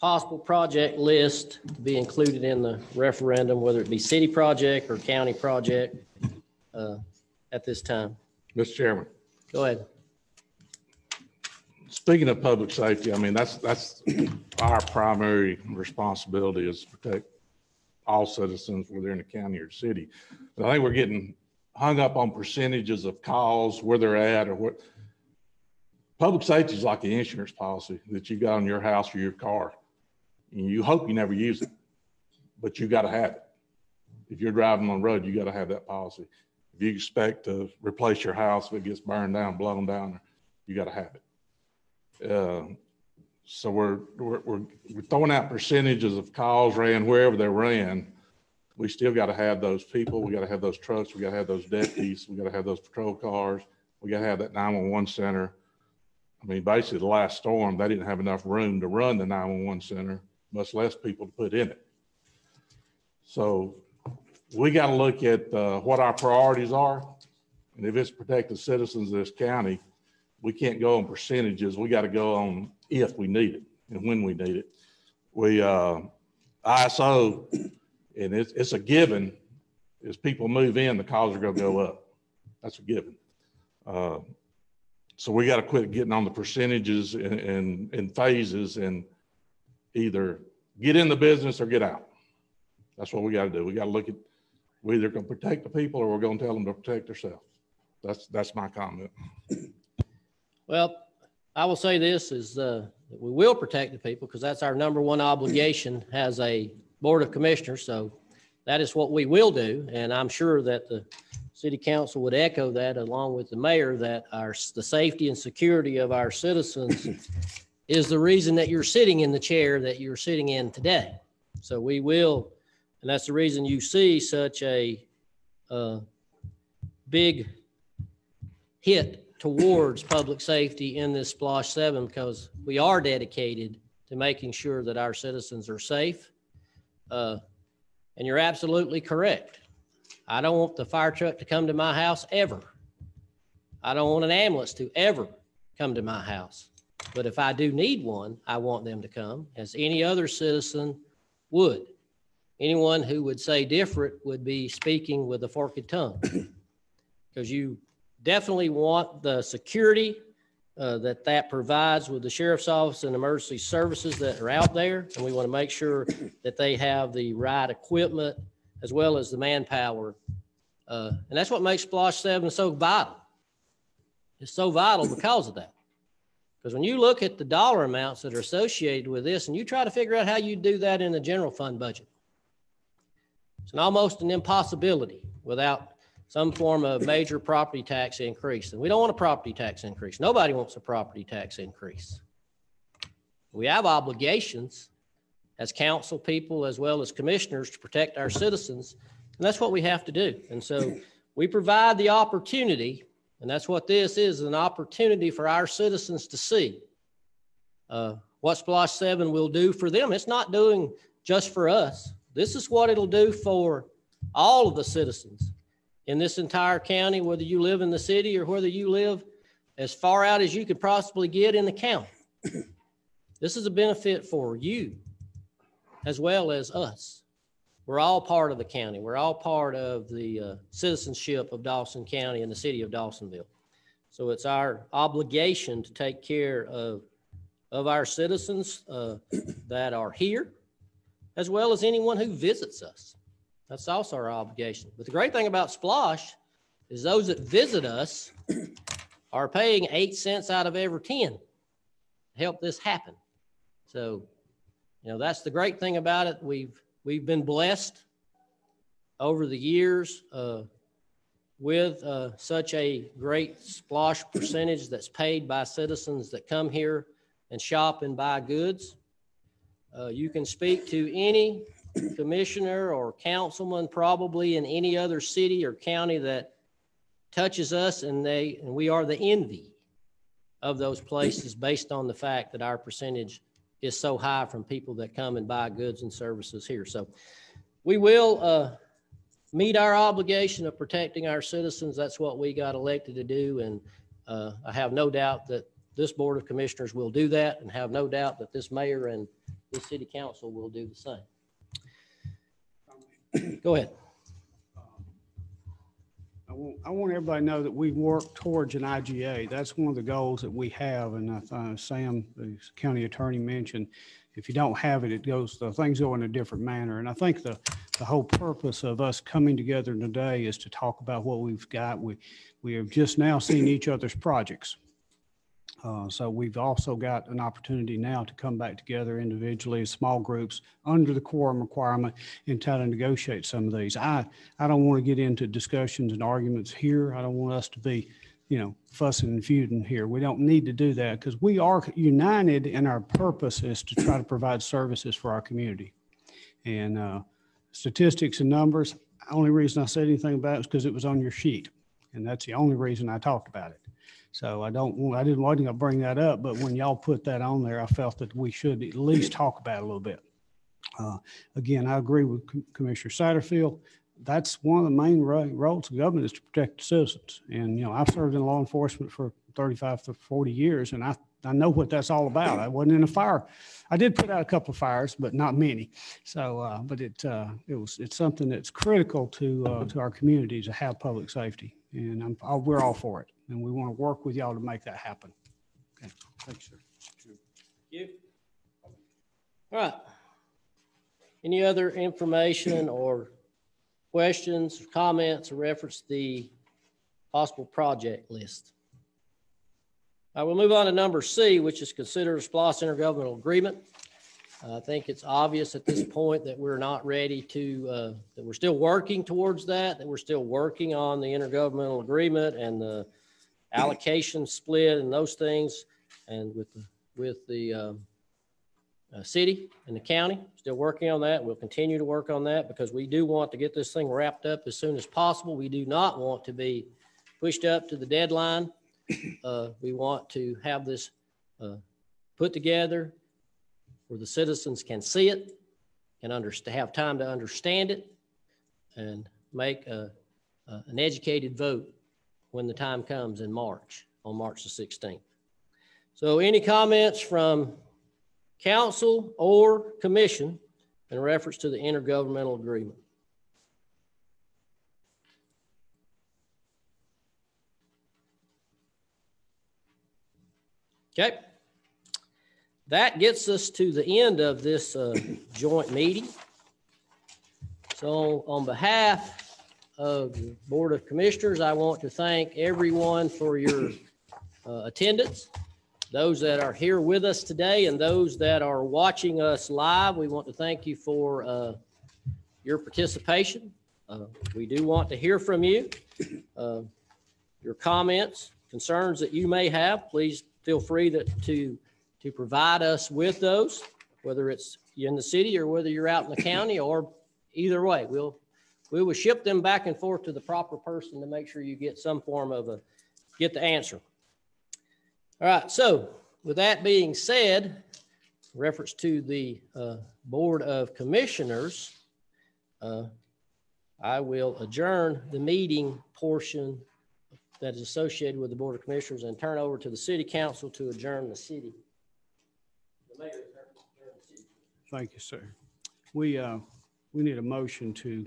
possible project list to be included in the referendum, whether it be city project or county project at this time? Mr. Chairman, Go ahead. speaking of public safety, I mean, that's our primary responsibility is to protect all citizens, whether they're in the county or city. But I think we're getting hung up on percentages of calls, where they're at, or what. Public safety is like the insurance policy that you got on your house or your car. And you hope you never use it, but you got to have it. If you're driving on the road, you got to have that policy. If you expect to replace your house if it gets burned down, blown down, you got to have it. So we're throwing out percentages of calls ran wherever they ran. We still got to have those people. We got to have those trucks. We got to have those deputies. We got to have those patrol cars. We got to have that 911 center. I mean, basically the last storm, they didn't have enough room to run the 911 center, much less people to put in it. So we got to look at what our priorities are. And if it's protect the citizens of this county, we can't go on percentages. We got to go on if we need it and when we need it. We ISO, and it's a given, as people move in, the calls are going to go up. That's a given. So we got to quit getting on the percentages and phases and either get in the business or get out. That's what we got to do. We got to look at, we're either going to protect the people or we're going to tell them to protect themselves. That's my comment. Well, I will say this is that we will protect the people because that's our number one obligation as a board of commissioners. So that is what we will do. And I'm sure that the city council would echo that along with the mayor, that the safety and security of our citizens is the reason that you're sitting in the chair that you're sitting in today. So we will, and that's the reason you see such a big hit towards public safety in this SPLOST 7, because we are dedicated to making sure that our citizens are safe. And you're absolutely correct. I don't want the fire truck to come to my house ever. I don't want an ambulance to ever come to my house. But if I do need one, I want them to come, as any other citizen would. Anyone who would say different would be speaking with a forked tongue, because you definitely want the security that provides with the sheriff's office and emergency services that are out there. And we want to make sure that they have the right equipment as well as the manpower. And that's what makes SPLOST 7 so vital. It's so vital because of that. Because when you look at the dollar amounts that are associated with this and you try to figure out how you do that in the general fund budget, it's almost an impossibility without some form of major property tax increase. And we don't want a property tax increase. Nobody wants a property tax increase. We have obligations as council people as well as commissioners to protect our citizens, and that's what we have to do. And so we provide the opportunity, and that's what this is, an opportunity for our citizens to see what SPLOST 7 will do for them. It's not doing just for us. This is what it'll do for all of the citizens in this entire county, whether you live in the city or whether you live as far out as you could possibly get in the county. This is a benefit for you as well as us. We're all part of the county. We're all part of the citizenship of Dawson County and the city of Dawsonville. So it's our obligation to take care of our citizens that are here, as well as anyone who visits us. That's also our obligation. But the great thing about SPLOST is those that visit us are paying 8 cents out of every 10 to help this happen. So, you know, that's the great thing about it. We've we've been blessed over the years with such a great splosh percentage that's paid by citizens that come here and shop and buy goods. You can speak to any commissioner or councilman probably in any other city or county that touches us, and we are the envy of those places based on the fact that our percentage is so high from people that come and buy goods and services here. So we will meet our obligation of protecting our citizens. That's what we got elected to do. And I have no doubt that this Board of Commissioners will do that, and have no doubt that this mayor and this city council will do the same. Go ahead. I want everybody to know that we work towards an IGA. That's one of the goals that we have. And Sam, the county attorney, mentioned, if you don't have it, things go in a different manner. And I think the whole purpose of us coming together today is to talk about what we've got. We have just now seen each other's projects. So we've also got an opportunity now to come back together individually as small groups under the quorum requirement and try to negotiate some of these. I don't want to get into discussions and arguments here. I don't want us to be, fussing and feuding here. We don't need to do that because we are united in our purpose is to try to provide services for our community. And statistics and numbers, the only reason I said anything about it is because it was on your sheet. And that's the only reason I talked about it. So wasn't going to bring that up, but when y'all put that on there, I felt that we should at least talk about it a little bit. Again, I agree with Commissioner Satterfield. That's one of the main roles of government is to protect the citizens. And, I've served in law enforcement for 35 to 40 years, and I know what that's all about. I wasn't in a fire. I did put out a couple of fires, but not many. So, but it's something that's critical to our community to have public safety. And we're all for it. And we want to work with y'all to make that happen. Okay. Thanks, sir. Thank you. All right. Any other information or questions, comments, or reference to the possible project list? I will move on to number C, which is consider a SPLOST intergovernmental agreement. I think it's obvious at this point that we're not ready to, that we're still working towards that we're still working on the intergovernmental agreement and the allocation split and those things. And with the city and the county, still working on that. We'll continue to work on that because we do want to get this thing wrapped up as soon as possible. We do not want to be pushed up to the deadline. We want to have this put together where the citizens can see it and have time to understand it and make an educated vote when the time comes in March, on March the 16th. So any comments from council or commission in reference to the intergovernmental agreement? Okay. That gets us to the end of this joint meeting. So on behalf of the Board of Commissioners, I want to thank everyone for your attendance. Those that are here with us today and those that are watching us live, we want to thank you for your participation. We do want to hear from you. Your comments, concerns that you may have, please feel free to provide us with those, whether it's in the city or whether you're out in the county, or either way. We will ship them back and forth to the proper person to make sure you get some form of get the answer. All right, so with that being said, reference to the Board of Commissioners, I will adjourn the meeting portion that is associated with the Board of Commissioners and turn over to the City Council to adjourn the city. The mayor adjourn the city. Thank you, sir. We need a motion to,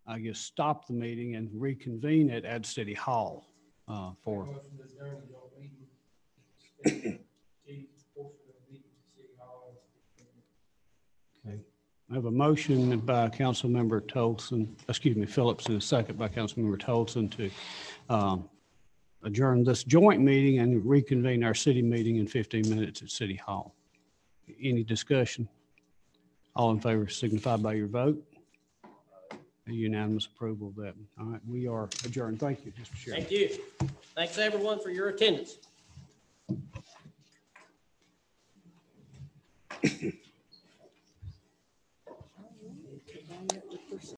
I guess, stop the meeting and reconvene it at City Hall for. Okay. I have a motion by Councilmember Phillips, and a second by Councilmember Tolson to adjourn this joint meeting and reconvene our city meeting in 15 minutes at City Hall. Any discussion? All in favor signify by your vote. A unanimous approval of that. All right, we are adjourned. Thank you, Mr. Chairman. Thank you. Thanks, everyone, for your attendance.